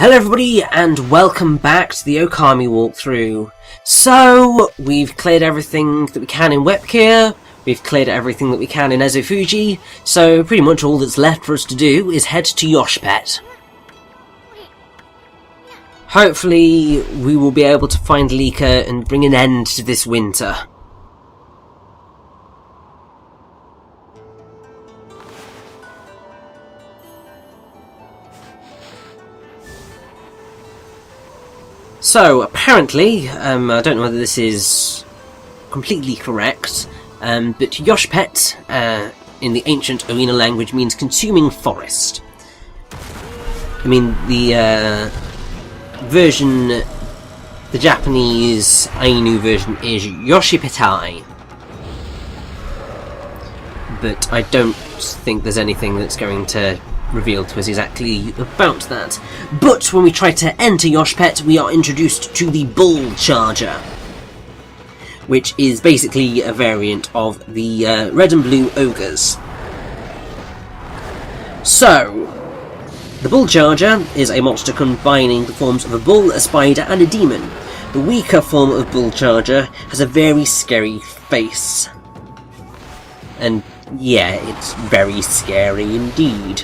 Hello everybody, and welcome back to the Ōkami walkthrough. So, we've cleared everything that we can in Webkir, we've cleared everything that we can in Ezofuji, so pretty much all that's left for us to do is head to Yoshpet. Hopefully, we will be able to find Lika and bring an end to this winter. So, apparently, I don't know whether this is completely correct, but Yoshpet, in the ancient arena language, means consuming forest. I mean, the Japanese Ainu version is Yoshpetai, but I don't think there's anything that's going to revealed to us exactly about that. But when we try to enter Yoshpet, we are introduced to the Bull Charger, which is basically a variant of the red and blue ogres. So, the Bull Charger is a monster combining the forms of a bull, a spider, and a demon. The weaker form of Bull Charger has a very scary face. And yeah, it's very scary indeed.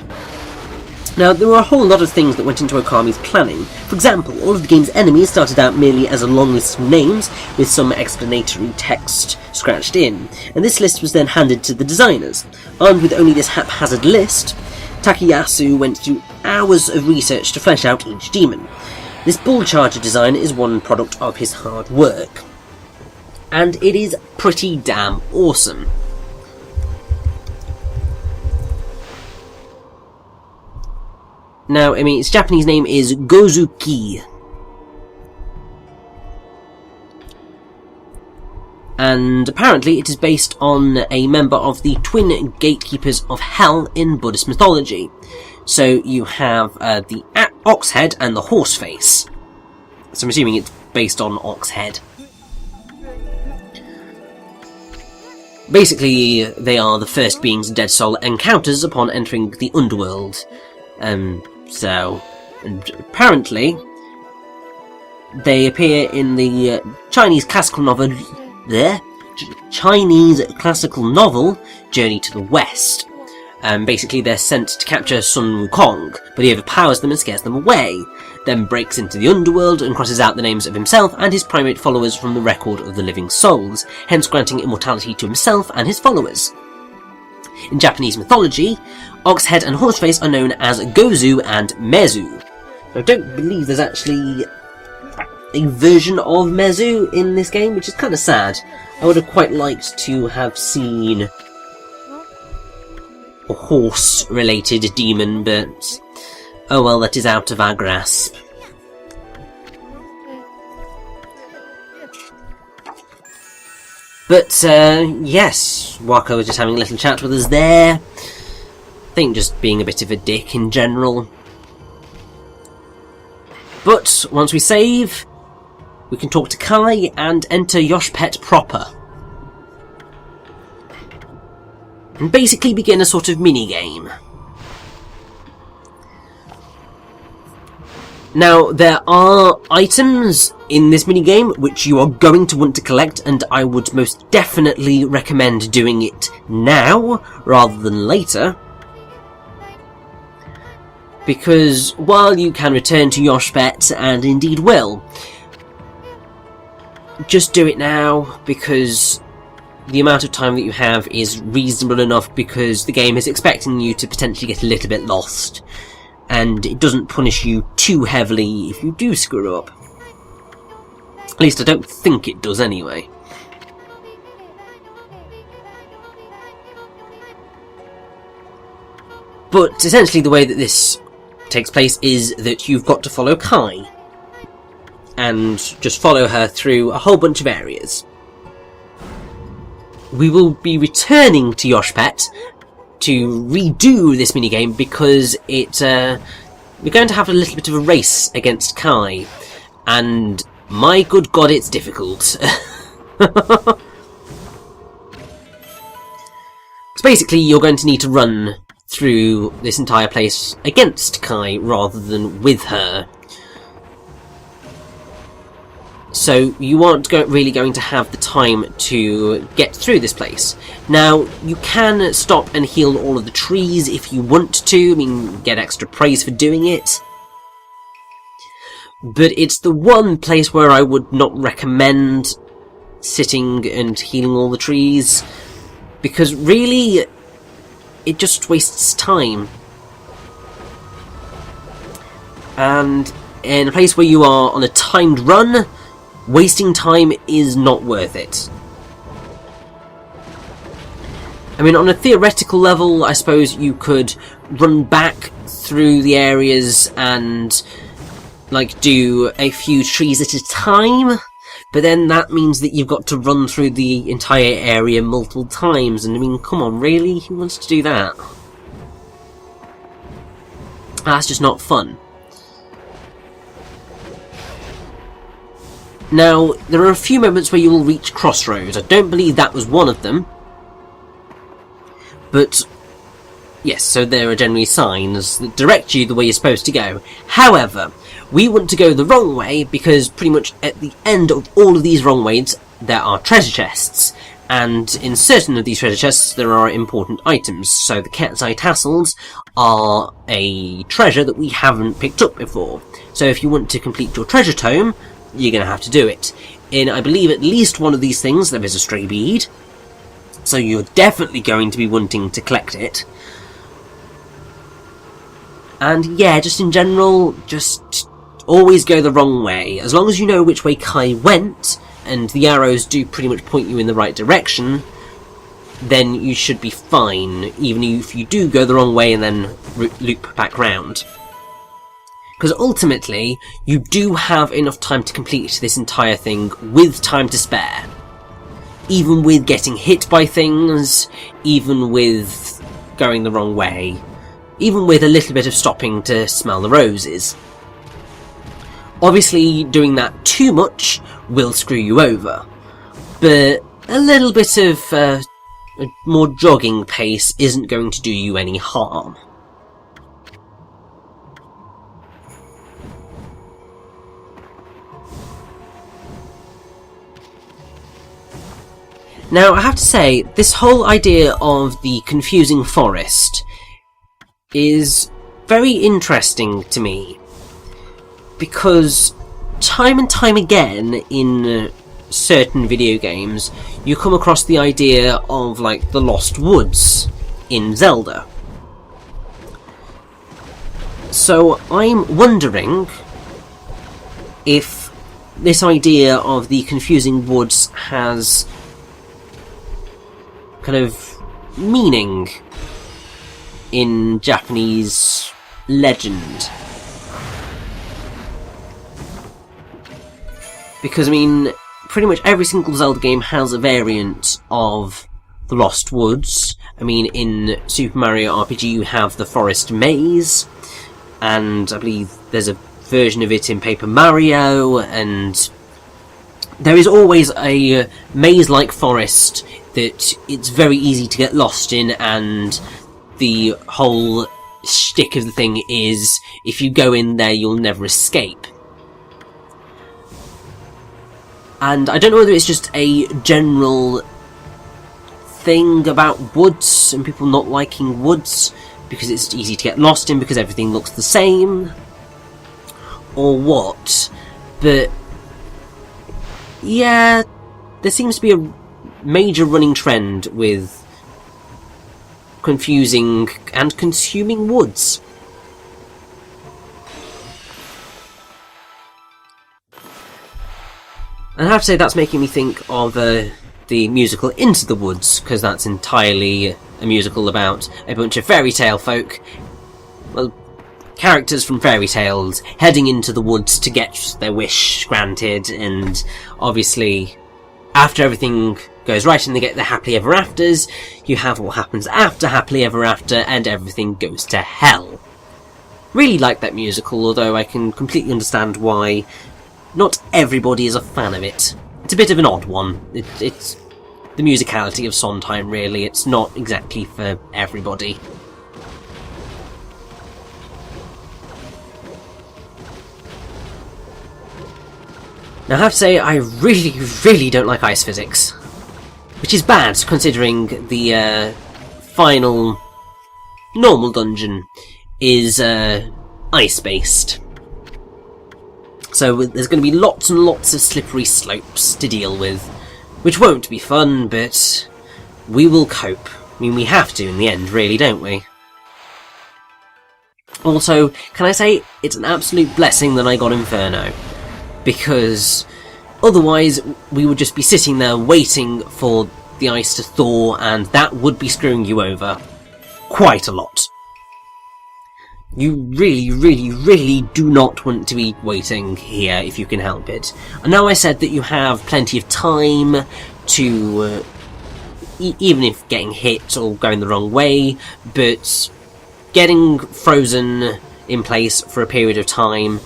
Now, there were a whole lot of things that went into Ōkami's planning. For example, all of the game's enemies started out merely as a long list of names, with some explanatory text scratched in, and this list was then handed to the designers. Armed with only this haphazard list, Takayasu went through hours of research to flesh out each demon. This Bull Charger design is one product of his hard work, and it is pretty damn awesome. Now, I mean, its Japanese name is Gozuki. And apparently it is based on a member of the twin gatekeepers of hell in Buddhist mythology. So you have the ox head and the horse face. So I'm assuming it's based on ox head. Basically, they are the first beings Dead Soul encounters upon entering the underworld. And apparently, they appear in the Chinese classical novel, Journey to the West. Basically, they're sent to capture Sun Wukong, but he overpowers them and scares them away, then breaks into the underworld and crosses out the names of himself and his primate followers from the record of the living souls, hence granting immortality to himself and his followers. In Japanese mythology, Oxhead and Horseface are known as Gozu and Mezu. I don't believe there's actually a version of Mezu in this game, which is kind of sad. I would have quite liked to have seen a horse-related demon, but oh well, that is out of our grasp. But, yes, Waka was just having a little chat with us there. I think just being a bit of a dick in general. But, once we save, we can talk to Kai and enter Yoshpet proper. And basically begin a sort of mini-game. Now, there are items in this minigame which you are going to want to collect, and I would most definitely recommend doing it now rather than later. Because while you can return to Yoshpet, and indeed will, just do it now, because the amount of time that you have is reasonable enough, because the game is expecting you to potentially get a little bit lost. And it doesn't punish you too heavily if you do screw up. At least I don't think it does anyway. But essentially the way that this takes place is that you've got to follow Kai. And just follow her through a whole bunch of areas. We will be returning to Yoshpet to redo this minigame because we're going to have a little bit of a race against Kai, and my good god, it's difficult. So basically, you're going to need to run through this entire place against Kai rather than with her. So you aren't really going to have the time to get through this place. Now, you can stop and heal all of the trees if you want to. I mean, get extra praise for doing it. But it's the one place where I would not recommend sitting and healing all the trees, because really, it just wastes time. And in a place where you are on a timed run, wasting time is not worth it. I mean, on a theoretical level, I suppose you could run back through the areas and, like, do a few trees at a time, but then that means that you've got to run through the entire area multiple times, and I mean, come on, really? Who wants to do that? That's just not fun. Now, there are a few moments where you will reach crossroads. I don't believe that was one of them. But, yes, so there are generally signs that direct you the way you're supposed to go. However, we want to go the wrong way because pretty much at the end of all of these wrong ways, there are treasure chests. And in certain of these treasure chests, there are important items. So the cat's eye tassels are a treasure that we haven't picked up before. So if you want to complete your treasure tome, you're going to have to do it. In, I believe, at least one of these things, there is a stray bead. So you're definitely going to be wanting to collect it. And yeah, just in general, just always go the wrong way. As long as you know which way Kai went, and the arrows do pretty much point you in the right direction, then you should be fine, even if you do go the wrong way and then loop back round. Because ultimately, you do have enough time to complete this entire thing with time to spare. Even with getting hit by things, even with going the wrong way, even with a little bit of stopping to smell the roses. Obviously, doing that too much will screw you over, but a little bit of a more jogging pace isn't going to do you any harm. Now, I have to say, this whole idea of the confusing forest is very interesting to me, because time and time again in certain video games, you come across the idea of, like, the Lost Woods in Zelda. So I'm wondering if this idea of the confusing woods has kind of meaning in Japanese legend. Because, I mean, pretty much every single Zelda game has a variant of the Lost Woods. I mean, in Super Mario RPG you have the Forest Maze, and I believe there's a version of it in Paper Mario, and there is always a maze-like forest that it's very easy to get lost in, and the whole shtick of the thing is if you go in there you'll never escape. And I don't know whether it's just a general thing about woods and people not liking woods because it's easy to get lost in because everything looks the same, or what, but yeah, there seems to be a major running trend with confusing and consuming woods. And I have to say that's making me think of the musical Into the Woods, because that's entirely a musical about a bunch of fairy tale folk, well, characters from fairy tales heading into the woods to get their wish granted, and obviously after everything goes right and they get their happily ever afters, you have what happens after happily ever after and everything goes to hell. Really like that musical, although I can completely understand why not everybody is a fan of it. It's a bit of an odd one. It's the musicality of Sondheim, really. It's not exactly for everybody. Now I have to say, I really don't like ice physics. Which is bad, considering the final normal dungeon is ice-based. So there's going to be lots and lots of slippery slopes to deal with, which won't be fun, but we will cope. I mean, we have to in the end, really, don't we? Also, can I say, it's an absolute blessing that I got Inferno. Because otherwise we would just be sitting there waiting for the ice to thaw, and that would be screwing you over quite a lot. You really do not want to be waiting here if you can help it. I know I said that you have plenty of time to, even if getting hit or going the wrong way, but getting frozen in place for a period of time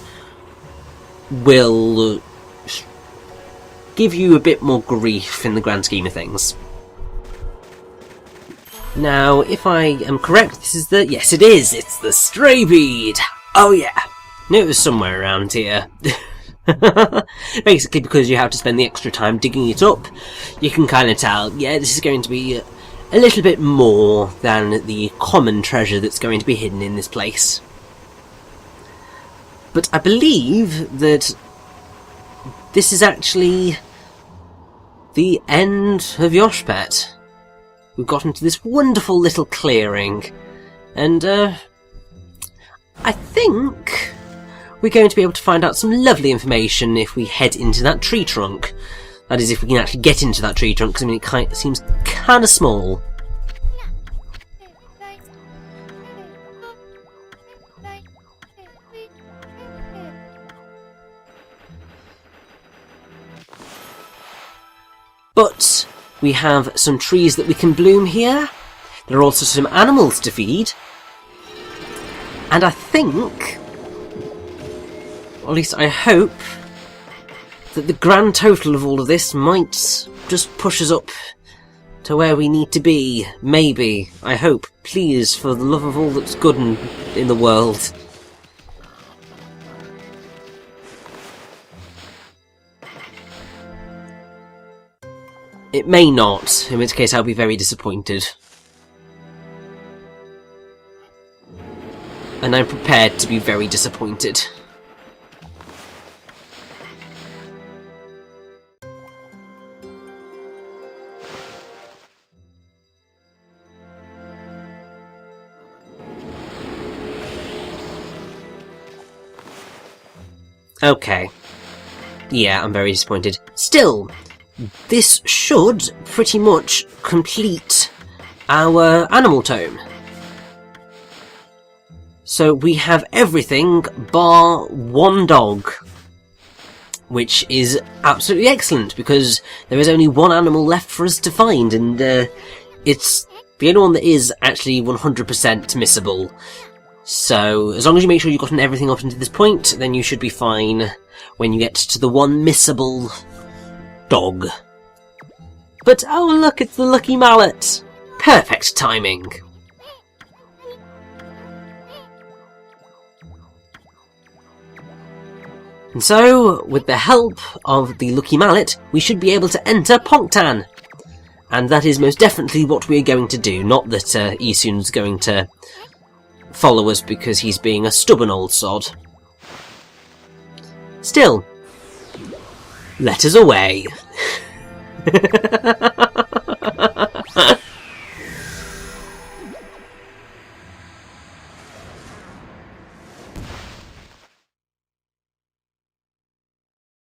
will give you a bit more grief in the grand scheme of things. Now, if I am correct, this is the... Yes, it is! It's the stray bead! Oh yeah! Knew it was somewhere around here. Basically, because you have to spend the extra time digging it up, you can kind of tell, yeah, this is going to be a little bit more than the common treasure that's going to be hidden in this place. But I believe that this is actually the end of Yoshpet. We've got into this wonderful little clearing, and I think we're going to be able to find out some lovely information if we head into that tree trunk. That is, if we can actually get into that tree trunk, because I mean, it seems kind of small. But we have some trees that we can bloom here. There are also some animals to feed. And I think, or at least I hope, that the grand total of all of this might just push us up to where we need to be. Maybe. I hope. Please, for the love of all that's good in the world. It may not, in which case I'll be very disappointed. And I'm prepared to be very disappointed. Okay. Yeah, I'm very disappointed. Still, this should pretty much complete our animal tome. So we have everything bar one dog, which is absolutely excellent because there is only one animal left for us to find, and it's the only one that is actually 100% missable. So as long as you make sure you've gotten everything up until this point, then you should be fine when you get to the one missable dog. But oh look, it's the lucky mallet! Perfect timing! And so, with the help of the lucky mallet, we should be able to enter Pongtan! And that is most definitely what we're going to do, not that Issun's going to follow us because he's being a stubborn old sod. Still, let us away!